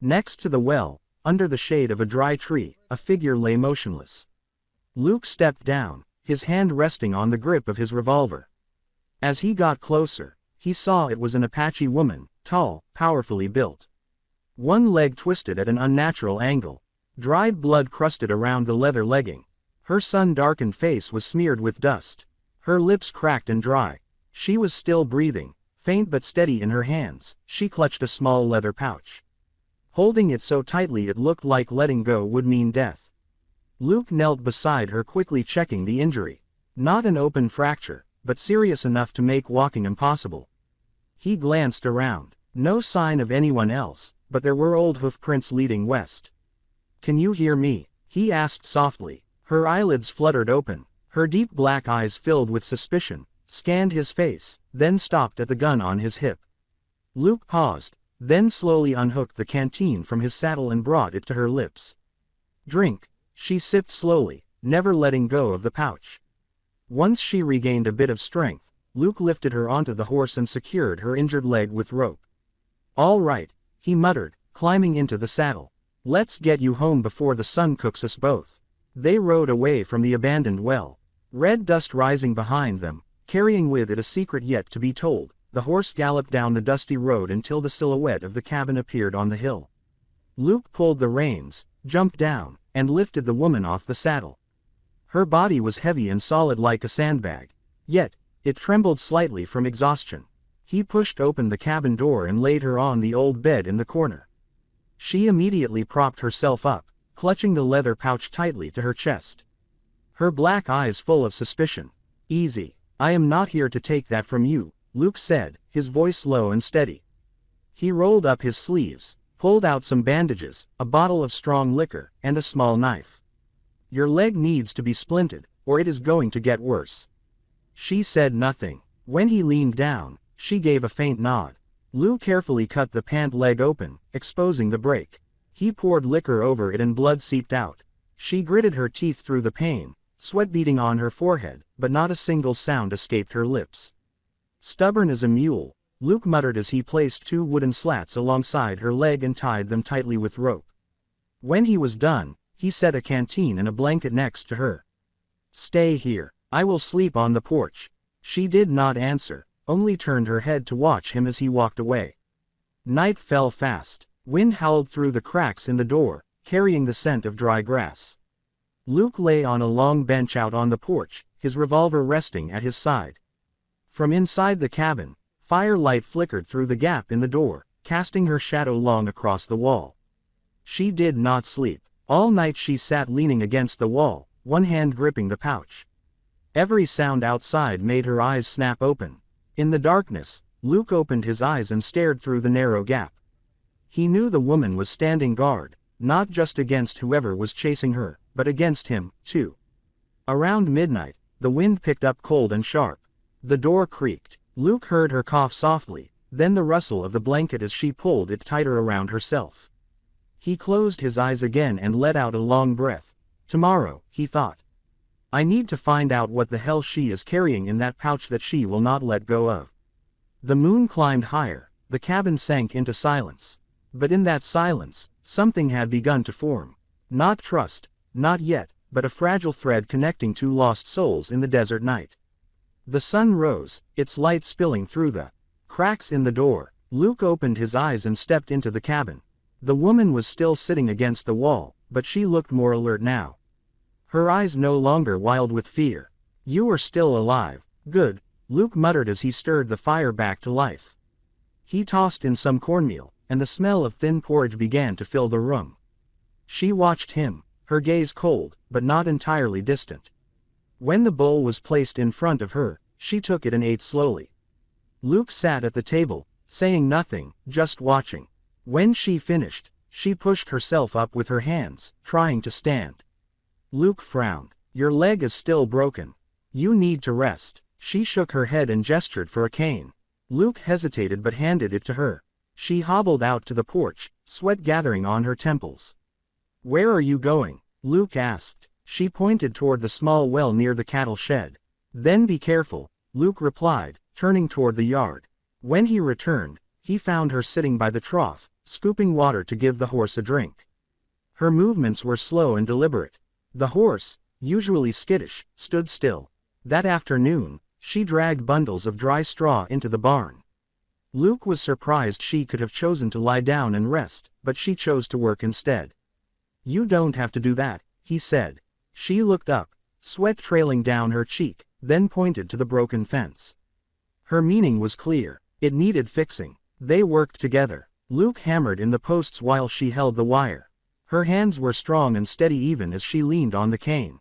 Next to the well, under the shade of a dry tree, a figure lay motionless. Luke stepped down, his hand resting on the grip of his revolver. As he got closer, he saw it was an Apache woman, tall, powerfully built. One leg twisted at an unnatural angle. Dried blood crusted around the leather legging. Her sun-darkened face was smeared with dust. Her lips cracked and dry. She was still breathing, faint but steady in her hands. She clutched a small leather pouch. Holding it so tightly it looked like letting go would mean death. Luke knelt beside her, quickly checking the injury. Not an open fracture, but serious enough to make walking impossible. He glanced around. No sign of anyone else, but there were old hoof prints leading west. "Can you hear me?" he asked softly. Her eyelids fluttered open. Her deep black eyes filled with suspicion, scanned his face, then stopped at the gun on his hip. Luke paused, then slowly unhooked the canteen from his saddle and brought it to her lips. "Drink," she sipped slowly, never letting go of the pouch. Once she regained a bit of strength, Luke lifted her onto the horse and secured her injured leg with rope. "All right," he muttered, climbing into the saddle. "Let's get you home before the sun cooks us both." They rode away from the abandoned well. Red dust rising behind them, carrying with it a secret yet to be told. The horse galloped down the dusty road until the silhouette of the cabin appeared on the hill. Luke pulled the reins, jumped down, and lifted the woman off the saddle. Her body was heavy and solid like a sandbag. Yet, it trembled slightly from exhaustion. He pushed open the cabin door and laid her on the old bed in the corner. She immediately propped herself up, clutching the leather pouch tightly to her chest. Her black eyes full of suspicion. "Easy. I am not here to take that from you," Luke said, his voice low and steady. He rolled up his sleeves, pulled out some bandages, a bottle of strong liquor, and a small knife. "Your leg needs to be splinted, or it is going to get worse." She said nothing. When he leaned down, she gave a faint nod. Luke carefully cut the pant leg open, exposing the break. He poured liquor over it and blood seeped out. She gritted her teeth through the pain, sweat beading on her forehead, but not a single sound escaped her lips. "Stubborn as a mule," Luke muttered as he placed 2 wooden slats alongside her leg and tied them tightly with rope. When he was done, he set a canteen and a blanket next to her. "Stay here. I will sleep on the porch." She did not answer, only turned her head to watch him as he walked away. Night fell fast. Wind howled through the cracks in the door, carrying the scent of dry grass. Luke lay on a long bench out on the porch, his revolver resting at his side. From inside the cabin, firelight flickered through the gap in the door, casting her shadow long across the wall. She did not sleep. All night she sat leaning against the wall, one hand gripping the pouch. Every sound outside made her eyes snap open. In the darkness, Luke opened his eyes and stared through the narrow gap. He knew the woman was standing guard, not just against whoever was chasing her, but against him, too. Around midnight, the wind picked up cold and sharp. The door creaked. Luke heard her cough softly, then the rustle of the blanket as she pulled it tighter around herself. He closed his eyes again and let out a long breath. "Tomorrow," he thought. "I need to find out what the hell she is carrying in that pouch that she will not let go of." The moon climbed higher, the cabin sank into silence. But in that silence, something had begun to form. Not trust, not yet, but a fragile thread connecting 2 lost souls in the desert night. The sun rose, its light spilling through the cracks in the door. Luke opened his eyes and stepped into the cabin. The woman was still sitting against the wall, but she looked more alert now. Her eyes no longer wild with fear. "You are still alive. Good," Luke muttered as he stirred the fire back to life. He tossed in some cornmeal, and the smell of thin porridge began to fill the room. She watched him, her gaze cold, but not entirely distant. When the bowl was placed in front of her, she took it and ate slowly. Luke sat at the table, saying nothing, just watching. When she finished, she pushed herself up with her hands, trying to stand. Luke frowned. "Your leg is still broken. You need to rest." She shook her head and gestured for a cane. Luke hesitated but handed it to her. She hobbled out to the porch, sweat gathering on her temples. "Where are you going?" Luke asked. She pointed toward the small well near the cattle shed. "Then be careful," Luke replied, turning toward the yard. When he returned, he found her sitting by the trough, scooping water to give the horse a drink. Her movements were slow and deliberate. The horse, usually skittish, stood still. That afternoon, she dragged bundles of dry straw into the barn. Luke was surprised she could have chosen to lie down and rest, but she chose to work instead. "You don't have to do that," he said. She looked up, sweat trailing down her cheek, then pointed to the broken fence. Her meaning was clear. It needed fixing. They worked together. Luke hammered in the posts while she held the wire. Her hands were strong and steady even as she leaned on the cane.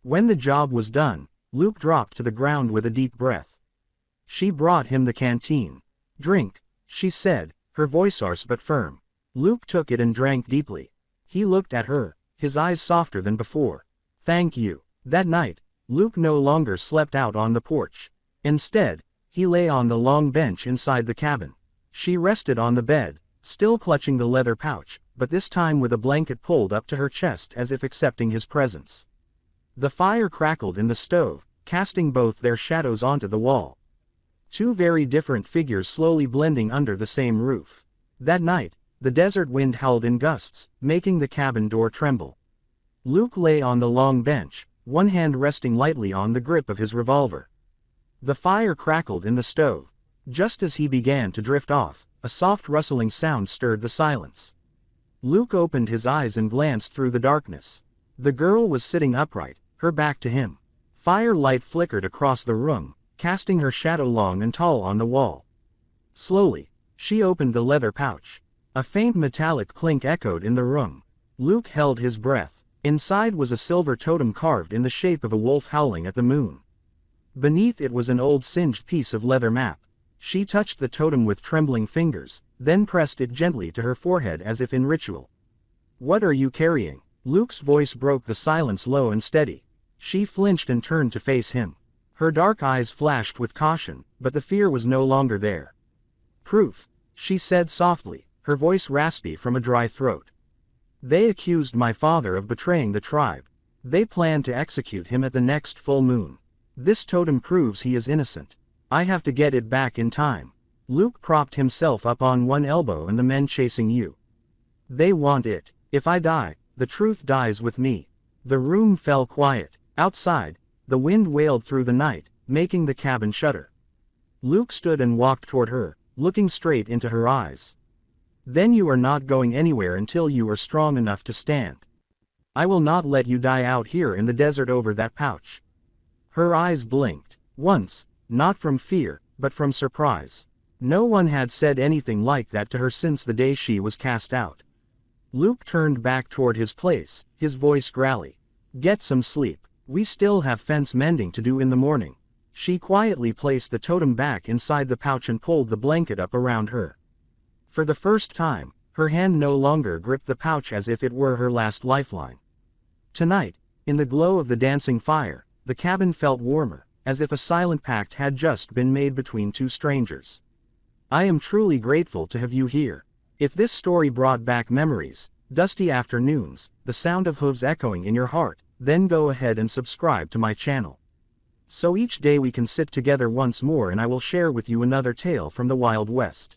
When the job was done, Luke dropped to the ground with a deep breath. She brought him the canteen. "Drink," she said, her voice hoarse but firm. Luke took it and drank deeply. He looked at her, his eyes softer than before. "Thank you." That night, Luke no longer slept out on the porch. Instead, he lay on the long bench inside the cabin. She rested on the bed, still clutching the leather pouch, but this time with a blanket pulled up to her chest as if accepting his presence. The fire crackled in the stove, casting both their shadows onto the wall. Two very different figures slowly blending under the same roof. That night, the desert wind howled in gusts, making the cabin door tremble. Luke lay on the long bench, one hand resting lightly on the grip of his revolver. The fire crackled in the stove. Just as he began to drift off, a soft rustling sound stirred the silence. Luke opened his eyes and glanced through the darkness. The girl was sitting upright, her back to him. Firelight flickered across the room, casting her shadow long and tall on the wall. Slowly, she opened the leather pouch. A faint metallic clink echoed in the room. Luke held his breath. Inside was a silver totem carved in the shape of a wolf howling at the moon. Beneath it was an old singed piece of leather map. She touched the totem with trembling fingers, then pressed it gently to her forehead as if in ritual. "What are you carrying?" Luke's voice broke the silence low and steady. She flinched and turned to face him. Her dark eyes flashed with caution, but the fear was no longer there. "Proof," she said softly, her voice raspy from a dry throat. "They accused my father of betraying the tribe. They plan to execute him at the next full moon. This totem proves he is innocent. I have to get it back in time." Luke propped himself up on one elbow. "And the men chasing you? They want it. If I die, the truth dies with me." The room fell quiet. Outside, the wind wailed through the night, making the cabin shudder. Luke stood and walked toward her, looking straight into her eyes. "Then you are not going anywhere until you are strong enough to stand. I will not let you die out here in the desert over that pouch." Her eyes blinked. Once, not from fear, but from surprise. No one had said anything like that to her since the day she was cast out. Luke turned back toward his place, his voice growly. "Get some sleep. We still have fence mending to do in the morning." She quietly placed the totem back inside the pouch and pulled the blanket up around her. For the first time, her hand no longer gripped the pouch as if it were her last lifeline. Tonight, in the glow of the dancing fire, the cabin felt warmer, as if a silent pact had just been made between two strangers. "I am truly grateful to have you here." If this story brought back memories, dusty afternoons, the sound of hooves echoing in your heart, then go ahead and subscribe to my channel. So each day we can sit together once more and I will share with you another tale from the Wild West.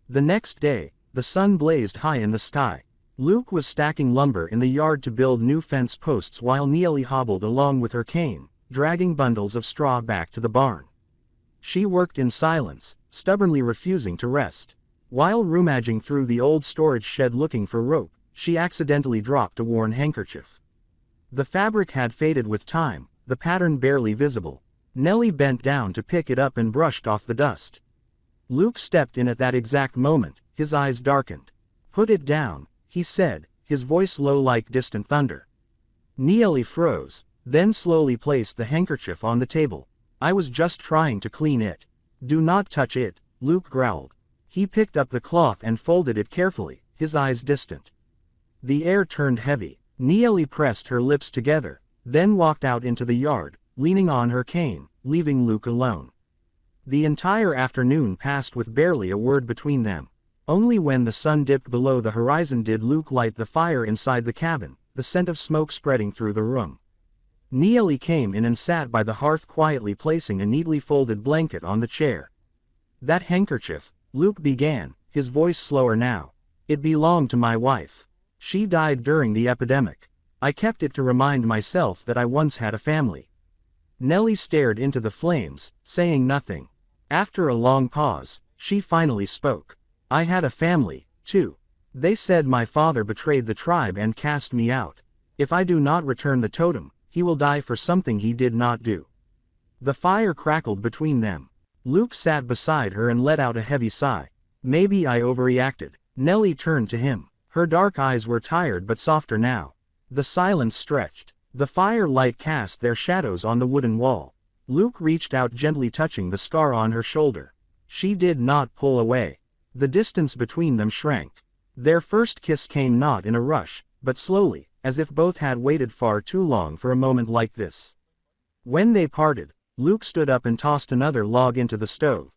The next day, the sun blazed high in the sky. Luke was stacking lumber in the yard to build new fence posts while Neely hobbled along with her cane, dragging bundles of straw back to the barn. She worked in silence, stubbornly refusing to rest. While rummaging through the old storage shed looking for rope, she accidentally dropped a worn handkerchief. The fabric had faded with time, the pattern barely visible. Nellie bent down to pick it up and brushed off the dust. Luke stepped in at that exact moment, his eyes darkened. "Put it down," he said, his voice low like distant thunder. Neely froze, then slowly placed the handkerchief on the table. "I was just trying to clean it." "Do not touch it," Luke growled. He picked up the cloth and folded it carefully, his eyes distant. The air turned heavy. Neely pressed her lips together, then walked out into the yard, leaning on her cane, leaving Luke alone. The entire afternoon passed with barely a word between them. Only when the sun dipped below the horizon did Luke light the fire inside the cabin, the scent of smoke spreading through the room. Neely came in and sat by the hearth quietly placing a neatly folded blanket on the chair. "That handkerchief," Luke began, his voice slower now. It belonged to my wife. She died during the epidemic. I kept it to remind myself that I once had a family." Nellie stared into the flames, saying nothing. After a long pause, she finally spoke. "I had a family, too. They said my father betrayed the tribe and cast me out. If I do not return the totem, he will die for something he did not do." The fire crackled between them. Luke sat beside her and let out a heavy sigh. "Maybe I overreacted." Nellie turned to him. Her dark eyes were tired but softer now. The silence stretched. The fire light cast their shadows on the wooden wall. Luke reached out, gently touching the scar on her shoulder. She did not pull away. The distance between them shrank. Their first kiss came not in a rush, but slowly, as if both had waited far too long for a moment like this. When they parted, Luke stood up and tossed another log into the stove.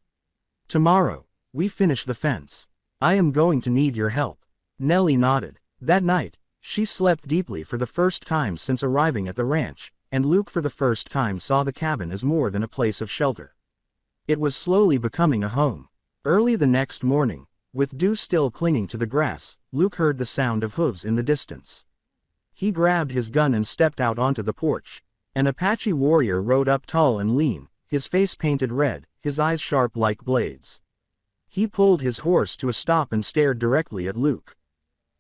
"Tomorrow, we finish the fence. I am going to need your help." Nellie nodded. That night, she slept deeply for the first time since arriving at the ranch, and Luke for the first time saw the cabin as more than a place of shelter. It was slowly becoming a home. Early the next morning, with dew still clinging to the grass, Luke heard the sound of hooves in the distance. He grabbed his gun and stepped out onto the porch. An Apache warrior rode up tall and lean, his face painted red, his eyes sharp like blades. He pulled his horse to a stop and stared directly at Luke.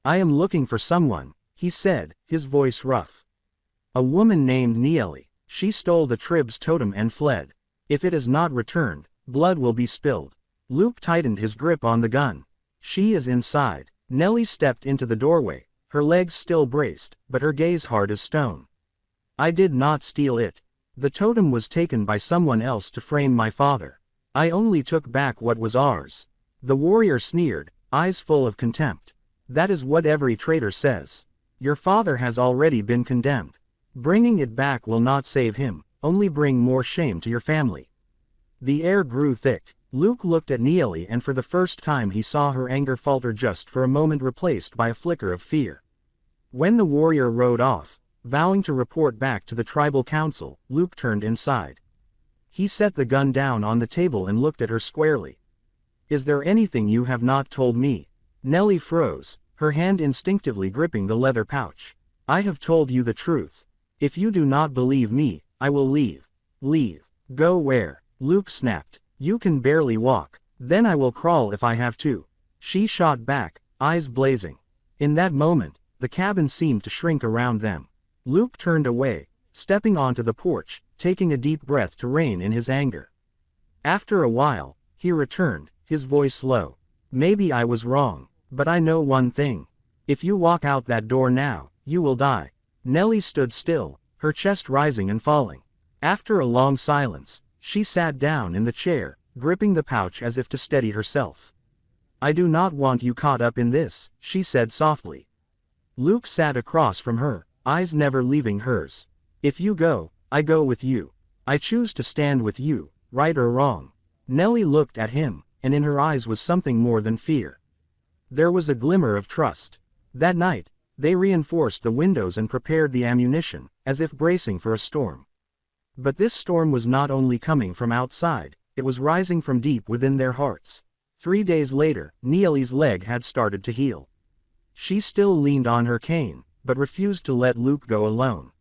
"I am looking for someone," he said, his voice rough. "A woman named Nieli. She stole the tribe's totem and fled. If it is not returned, blood will be spilled." Luke tightened his grip on the gun. "She is inside." Nellie stepped into the doorway, her legs still braced, but her gaze hard as stone. "I did not steal it. The totem was taken by someone else to frame my father. I only took back what was ours." The warrior sneered, eyes full of contempt. "That is what every traitor says. Your father has already been condemned. Bringing it back will not save him, only bring more shame to your family." The air grew thick. Luke looked at Nieli, and for the first time he saw her anger falter, just for a moment replaced by a flicker of fear. When the warrior rode off, vowing to report back to the tribal council, Luke turned inside. He set the gun down on the table and looked at her squarely. "Is there anything you have not told me?" Nellie froze, her hand instinctively gripping the leather pouch. "I have told you the truth. If you do not believe me, I will leave." "Leave? Go where?" Luke snapped. "You can barely walk. Then I will crawl if I have to." She shot back, eyes blazing. In that moment, the cabin seemed to shrink around them. Luke turned away, stepping onto the porch, taking a deep breath to rein in his anger. After a while, he returned, his voice low. "Maybe I was wrong, but I know one thing. If you walk out that door now, you will die." Nellie stood still, her chest rising and falling. After a long silence, she sat down in the chair, gripping the pouch as if to steady herself. "I do not want you caught up in this," she said softly. Luke sat across from her, eyes never leaving hers. "If you go, I go with you. I choose to stand with you, right or wrong." Nellie looked at him, and in her eyes was something more than fear. There was a glimmer of trust. That night, they reinforced the windows and prepared the ammunition, as if bracing for a storm. But this storm was not only coming from outside, it was rising from deep within their hearts. 3 days later, Nieli's leg had started to heal. She still leaned on her cane, but refused to let Luke go alone.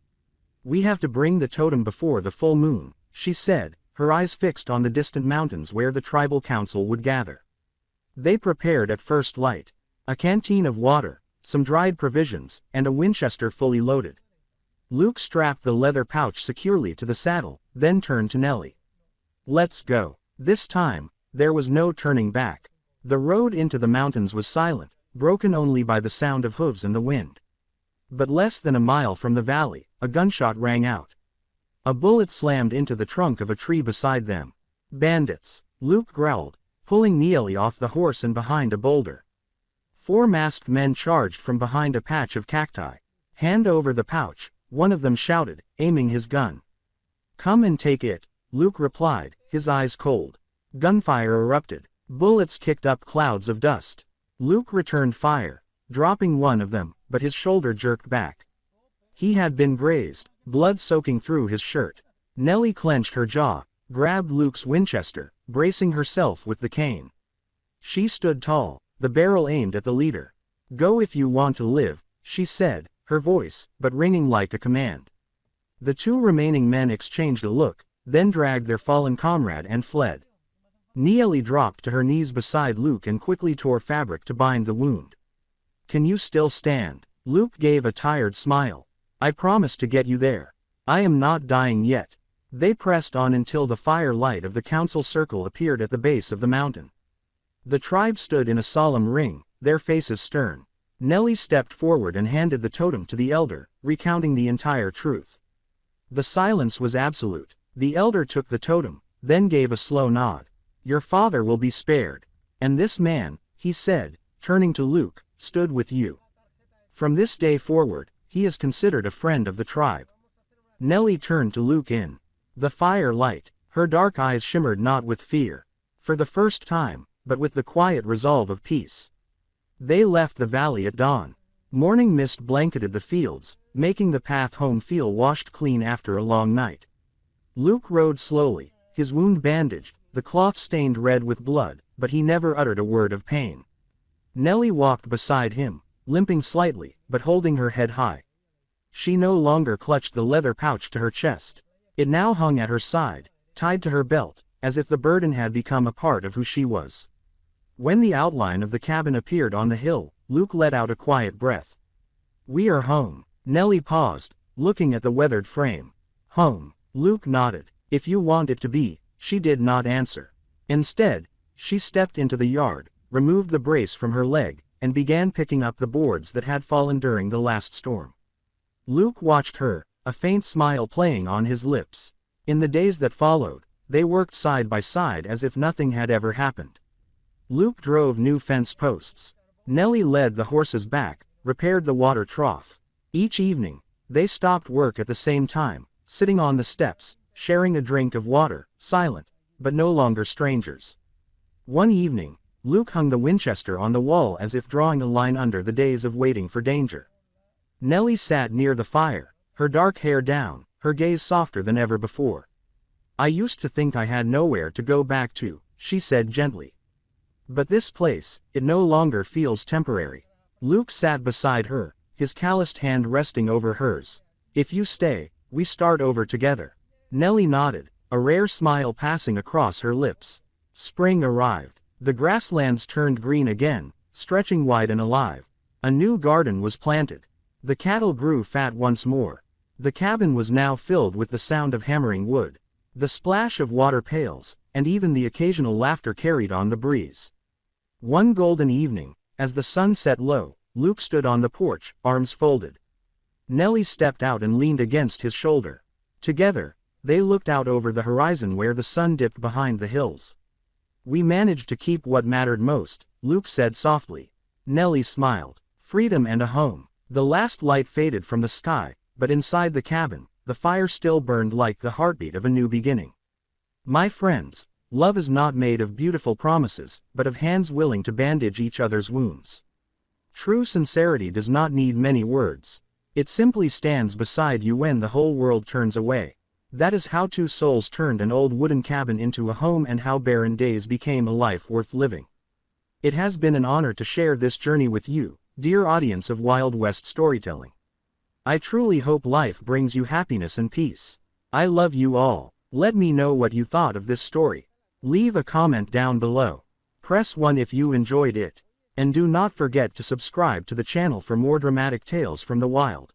"We have to bring the totem before the full moon," she said, her eyes fixed on the distant mountains where the tribal council would gather. They prepared at first light. A canteen of water, some dried provisions, and a Winchester fully loaded. Luke strapped the leather pouch securely to the saddle, then turned to Nellie. "Let's go." This time, there was no turning back. The road into the mountains was silent, broken only by the sound of hooves and the wind. But less than a mile from the valley, a gunshot rang out. A bullet slammed into the trunk of a tree beside them. "Bandits," Luke growled, pulling Nieli off the horse and behind a boulder. 4 masked men charged from behind a patch of cacti. "Hand over the pouch," one of them shouted, aiming his gun. "Come and take it," Luke replied, his eyes cold. Gunfire erupted. Bullets kicked up clouds of dust. Luke returned fire, dropping one of them, but his shoulder jerked back. He had been grazed, blood soaking through his shirt. Nellie clenched her jaw, grabbed Luke's Winchester, bracing herself with the cane. She stood tall, the barrel aimed at the leader. Go if you want to live, she said, her voice, but ringing like a command. The two remaining men exchanged a look, then dragged their fallen comrade and fled. Neely dropped to her knees beside Luke and quickly tore fabric to bind the wound. Can you still stand? Luke gave a tired smile. I promised to get you there. I am not dying yet. They pressed on until the firelight of the council circle appeared at the base of the mountain. The tribe stood in a solemn ring, their faces stern. Nellie stepped forward and handed the totem to the elder, recounting the entire truth. The silence was absolute. The elder took the totem, then gave a slow nod. Your father will be spared. And this man, he said, turning to Luke, stood with you. From this day forward, he is considered a friend of the tribe. Nellie turned to Luke in the firelight. Her dark eyes shimmered not with fear, for the first time, but with the quiet resolve of peace. They left the valley at dawn. Morning mist blanketed the fields, making the path home feel washed clean after a long night. Luke rode slowly, his wound bandaged, the cloth stained red with blood, but he never uttered a word of pain. Nellie walked beside him, limping slightly, but holding her head high. She no longer clutched the leather pouch to her chest. It now hung at her side, tied to her belt, as if the burden had become a part of who she was. When the outline of the cabin appeared on the hill, Luke let out a quiet breath. We are home. Nellie paused, looking at the weathered frame. Home. Luke nodded. If you want it to be. She did not answer. Instead, she stepped into the yard, removed the brace from her leg, and began picking up the boards that had fallen during the last storm. Luke watched her, a faint smile playing on his lips. In the days that followed, they worked side by side as if nothing had ever happened. Luke drove new fence posts. Nellie led the horses back, repaired the water trough. Each evening, they stopped work at the same time, sitting on the steps, sharing a drink of water, silent, but no longer strangers. One evening, Luke hung the Winchester on the wall as if drawing a line under the days of waiting for danger. Nellie sat near the fire, her dark hair down, her gaze softer than ever before. I used to think I had nowhere to go back to, she said gently. But this place, it no longer feels temporary. Luke sat beside her, his calloused hand resting over hers. If you stay, we start over together. Nellie nodded, a rare smile passing across her lips. Spring arrived. The grasslands turned green again, stretching wide and alive. A new garden was planted. The cattle grew fat once more. The cabin was now filled with the sound of hammering wood, the splash of water pails, and even the occasional laughter carried on the breeze. One golden evening, as the sun set low, Luke stood on the porch, arms folded. Nellie stepped out and leaned against his shoulder. Together, they looked out over the horizon where the sun dipped behind the hills. We managed to keep what mattered most, Luke said softly. Nellie smiled. Freedom and a home. The last light faded from the sky, but inside the cabin, the fire still burned like the heartbeat of a new beginning. My friends, love is not made of beautiful promises, but of hands willing to bandage each other's wounds. True sincerity does not need many words. It simply stands beside you when the whole world turns away. That is how two souls turned an old wooden cabin into a home and how barren days became a life worth living. It has been an honor to share this journey with you, dear audience of Wild West storytelling. I truly hope life brings you happiness and peace. I love you all. Let me know what you thought of this story. Leave a comment down below. Press 1 if you enjoyed it. And do not forget to subscribe to the channel for more dramatic tales from the wild.